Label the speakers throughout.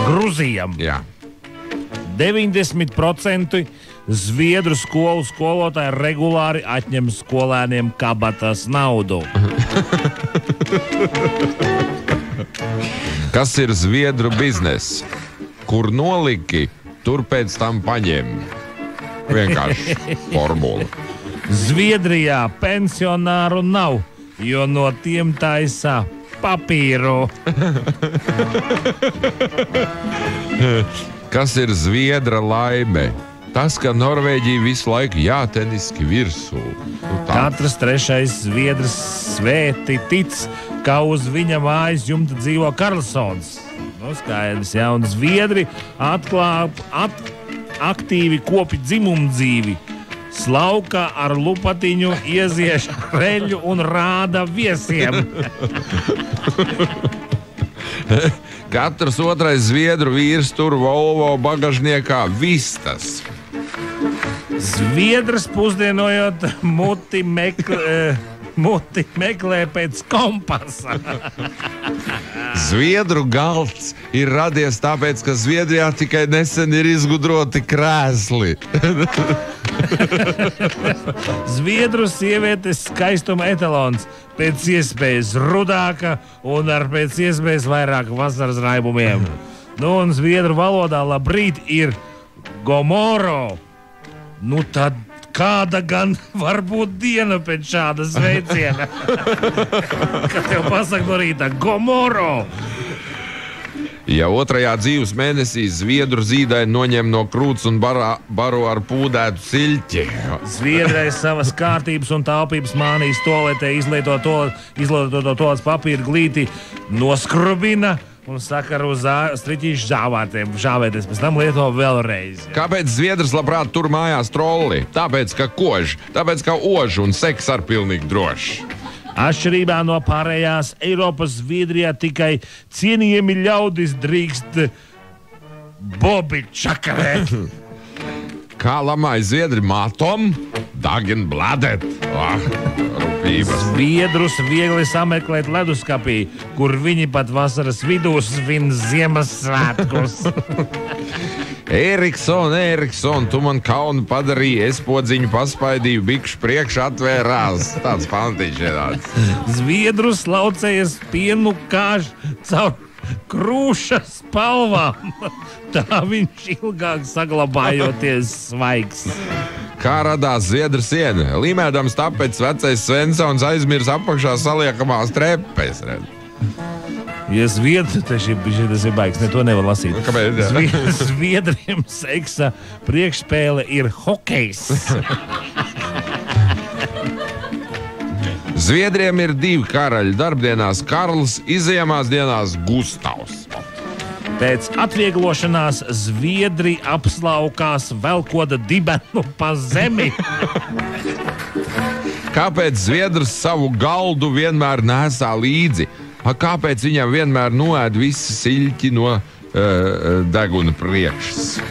Speaker 1: gruzījam.
Speaker 2: Jā.
Speaker 1: 90% Zviedru skolu skolotāji regulāri atņem skolēniem kabatas naudu.
Speaker 2: Kas ir Zviedru bizness? Kur noliki, tur pēc tam paņem. Vienkārši formula.
Speaker 1: Zviedrijā pensionāru nav, jo no tiem taisa papīru.
Speaker 2: Kas ir Zviedra laime? Tas, ka Norvēģija visu laiku jāteniski virsū.
Speaker 1: Katrs trešais Zviedrs svēti tic, ka uz viņa mājas jumta dzīvo Karlsons. Skaidrs, jā, un Zviedri aktīvi kopi dzimumu dzīvi. Slauka ar lupatiņu iezieš reļu un rāda viesiem.
Speaker 2: Katrs otrais Zviedru vīrs tur Volvo bagažniekā vistas.
Speaker 1: Zviedrs pusdienojot muti meklē pēc kompasa.
Speaker 2: Zviedru galds ir radies tāpēc, ka Zviedrijā tikai nesen ir izgudroti krēsli.
Speaker 1: Zviedru sievietes skaistuma etalons pēc iespējas rudāka un ar pēc iespējas vairāk vasaras raibumiem. Nu, un zviedru valodā labrīt ir gomoro. Nu, tad kāda gan var būt diena pēc šāda sveiciena? Kad tev pasaka no rīta gomoro.
Speaker 2: Ja otrajā dzīves mēnesī Zviedru zīdai noņem no krūts un baro ar pūdētu siļķi.
Speaker 1: Zviedrai savas kārtības un taupības mānijas toaletē izlietoto toaletes papīra glīti noskrubina un sakar uz striķīšu žāvēties, pēc tam lieto vēlreiz.
Speaker 2: Kāpēc Zviedrs labprāt tur mājās trolli? Tāpēc, ka kož, tāpēc, ka ož un seks ar pilnīgi droši.
Speaker 1: Atšķirībā no pārējās Eiropas, Zviedrijā tikai cienījami ļaudis drīkst bobi čakarēt.
Speaker 2: Kā lamāja Zviedri mātom? Dagen bladet. Rūpības.
Speaker 1: Zviedrus viegli sameklēt leduskapī, kur viņi pat vasaras vidū svin Ziemassvētkus.
Speaker 2: Erikson, tu man kaunu padarīji, es podziņu paspaidīju, bikšu priekš atvērās. Tāds pantīši ir tāds.
Speaker 1: Zviedrus laucējas pienu kāž caur krūšas spalvām. Tā viņš ilgāk saglabājoties svaigs.
Speaker 2: Kā radās Zviedru siena? Līmēdams tāpēc vecais Svensons aizmirs apakšā saliekamās trepes.
Speaker 1: Ja Zviedri, tas ir baigs, ne to nevar lasīt.
Speaker 2: Kāpēc?
Speaker 1: Zviedriem seksa priekšspēle ir hokejs.
Speaker 2: Zviedriem ir 2 karaļi darbdienās Karls, izejamās dienās Gustavs.
Speaker 1: Pēc atvieglošanās Zviedri apslaukās velkoda dibenu pa zemi.
Speaker 2: Kāpēc Zviedrs savu galdu vienmēr nesā līdzi? Kāpēc viņam vienmēr noēd visi siļķi no deguna priekšas?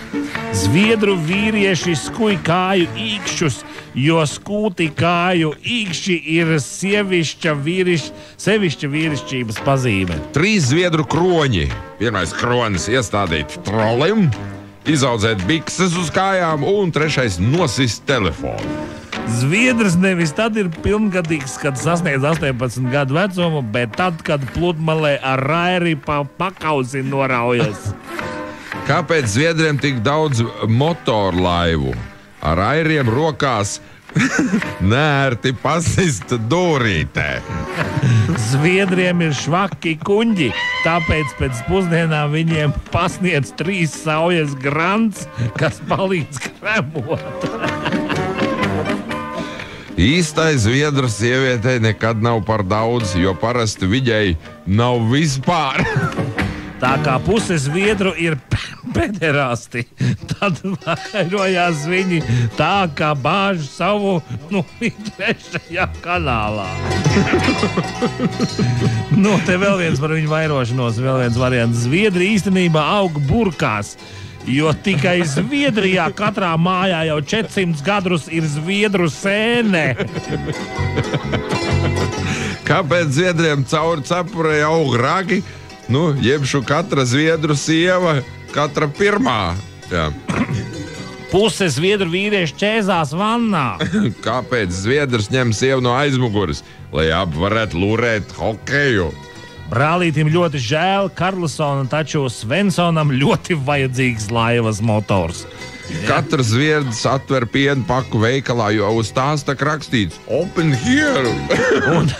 Speaker 1: Zviedru vīrieši skuj kāju īkšķus, jo skūti kāju īkšķi ir sevišķa vīrišķības pazīme. 3 Zviedru kroņi. Pirmais kronis iestādīt trolim, izaudzēt bikses uz kājām un 3. nosist telefonu. Zviedrs nevis tad ir pilngadīgs, kad sasniedz 18 gadu vecumu, bet tad, kad pludmalē ar rairi pa pakausi noraujas. Kāpēc Zviedriem tik daudz motorlaivu? Ar airiem rokās nērti pasist dūrītē. Zviedriem ir švaki kuņģi, tāpēc pēc pusdienām viņiem pasniedz 3 saujas grants, kas palīdz kremot. Īstai Zviedru sievietei nekad nav par daudz, jo parasti viņai nav vispār. Tā kā puse Zviedru ir pederasti, tad vairojās viņi tā, kā bāž savu trešajā kanālā. Te vēl viens par viņu vairošanos, vēl viens variants. Zviedri īstenībā aug burkās, jo tikai Zviedrijā katrā mājā jau 400 gadus ir Zviedru sēne. Kāpēc Zviedriem cauri cepurei aug ragi?
Speaker 2: Nu, jebšu katra zviedru sieva, katra pirmā. Jā.
Speaker 3: Puse zviedru vīrieši ķēzās vannā.
Speaker 2: Kāpēc zviedrs ņem sievu no aizmugures, lai varētu lurēt hokeju?
Speaker 3: Brālītim ļoti žēl Karlsona, taču Svensonam ļoti vajadzīgs laivas motors.
Speaker 2: Katrs zviedrs atver pienu paku veikalā, jo uz tās tak rakstīts Open here!
Speaker 3: Un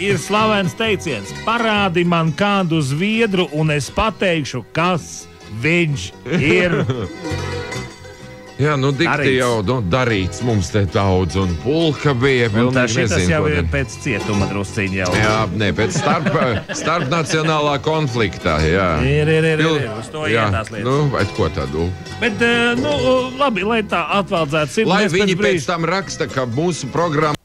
Speaker 3: ir slavens teiciens: parādi man kādu zviedru, un es pateikšu, kas viņš ir.
Speaker 2: Jā, nu dikti jau darīts mums te daudz, un pulka bija pilnīgi nezinu.
Speaker 3: Tas jau ir pēc cietuma drusciņa jau.
Speaker 2: Jā, ne, pēc starp nacionālā konfliktā, jā.
Speaker 3: Ir, uz to iet tās lietas.
Speaker 2: Nu, vai ko tādu?
Speaker 3: Bet, labi, lai tā atvaldzētu sirds.
Speaker 2: Lai viņi pēc tam raksta, ka mūsu programma